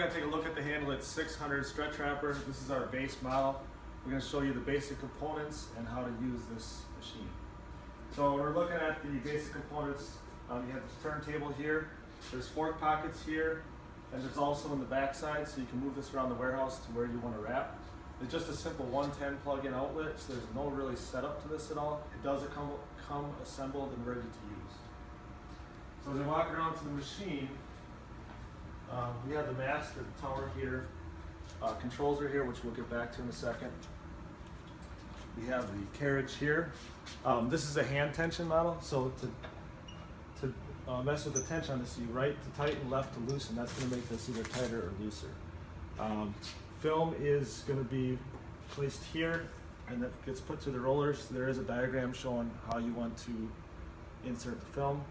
going to take a look at the Handle 600 stretch wrapper. This is our base model. We're going to show you the basic components and how to use this machine. So we're looking at the basic components. You have the turntable here. There's fork pockets here, and there's also on the back side, so you can move this around the warehouse to where you want to wrap. It's just a simple 110 plug-in outlet, so there's no really setup to this at all. It does come assembled and ready to use. So as I walk around to the machine, we have the mast or the tower here. Controls are here, which we'll get back to in a second. We have the carriage here. This is a hand tension model, so to mess with the tension on this, you right to tighten, left to loosen. That's going to make this either tighter or looser. Film is going to be placed here, and that gets put through the rollers. There is a diagram showing how you want to insert the film.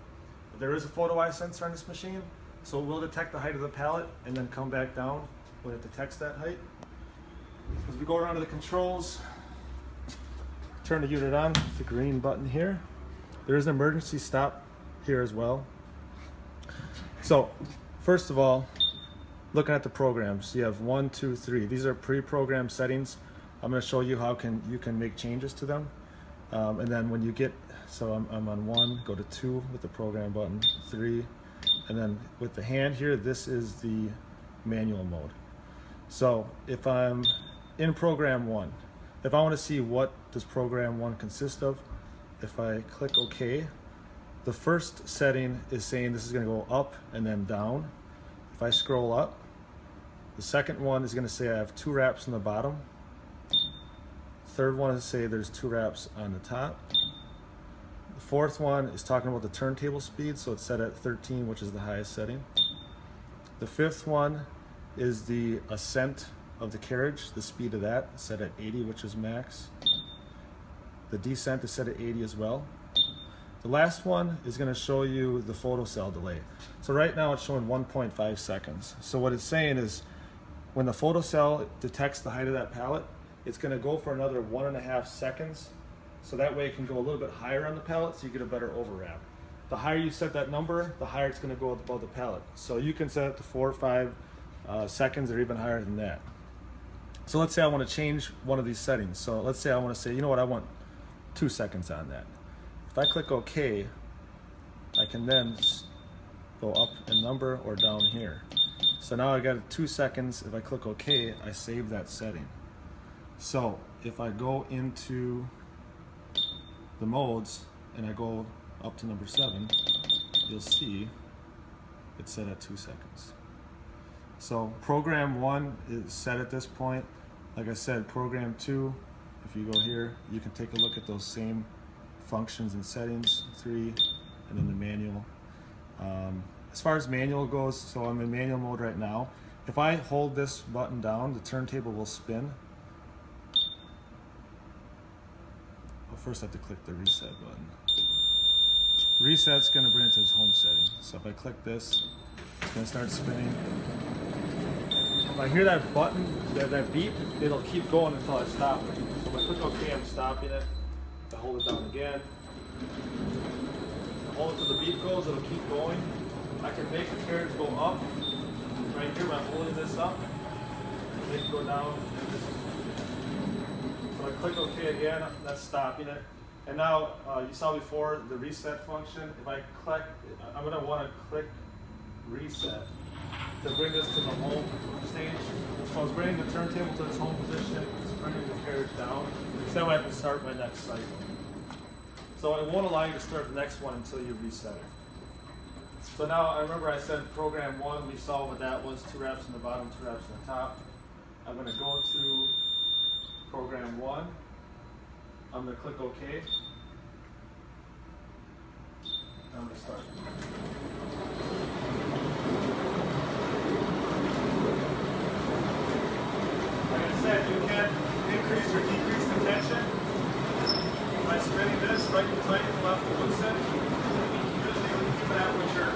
There is a photo eye sensor on this machine, so it will detect the height of the pallet and then come back down when it detects that height. As we go around to the controls, turn the unit on, the green button here. There is an emergency stop here as well. So first of all, looking at the programs, you have 1, 2, 3. These are pre-programmed settings. I'm going to show you how you can make changes to them. And then when you get, so I'm on 1, go to 2 with the program button, 3, and then with the hand here, this is the manual mode. So if I'm in program 1, if I want to see what does program 1 consist of, if I click OK, the first setting is saying this is going to go up and then down. If I scroll up, the second one is going to say I have 2 wraps on the bottom. Third one is say there's 2 wraps on the top. The fourth one is talking about the turntable speed, so it's set at 13, which is the highest setting. The fifth one is the ascent of the carriage, the speed of that, set at 80, which is max. The descent is set at 80 as well. The last one is going to show you the photocell delay. So right now it's showing 1.5 seconds. So what it's saying is when the photocell detects the height of that pallet, it's going to go for another 1.5 seconds. So that way it can go a little bit higher on the pallet so you get a better overwrap. The higher you set that number, the higher it's going to go above the pallet. So you can set it to 4 or 5 seconds or even higher than that. So let's say I want to change one of these settings. So let's say I want to say, you know what, I want 2 seconds on that. If I click OK, I can then go up in number or down here. So now I got 2 seconds. If I click OK, I save that setting. So if I go into the modes and I go up to number 7, you'll see it's set at 2 seconds. So program 1 is set at this point. Like I said, program 2, if you go here, you can take a look at those same functions and settings, 3, and then the manual. As far as manual goes, so I'm in manual mode right now. If I hold this button down, the turntable will spin. Well, first I have to click the reset button. Reset's going to bring it to its home setting. So if I click this, it's going to start spinning. If I hear that button, that beep, it'll keep going until I stop it. So if I click OK, I'm stopping it. If I hold it down again, hold it till the beep goes, it'll keep going. I can make the carriage go up right here by holding this up. Make it go down. So I click OK again, that's stopping it. And now you saw before the reset function. If I click, I'm going to want to click reset to bring this to the home stage. So I was bringing the turntable to its home position, it's bringing the carriage down. So that way I can start my next cycle. So it won't allow you to start the next one until you reset it. So now I remember I said program 1, we saw what that was, 2 wraps on the bottom, 2 wraps on the top. I'm going to go to program 1. I'm going to click OK. And I'm going to start. Like I said, you can increase or decrease the tension by spinning this right to tighten, left to loosen. Usually when you keep it at what your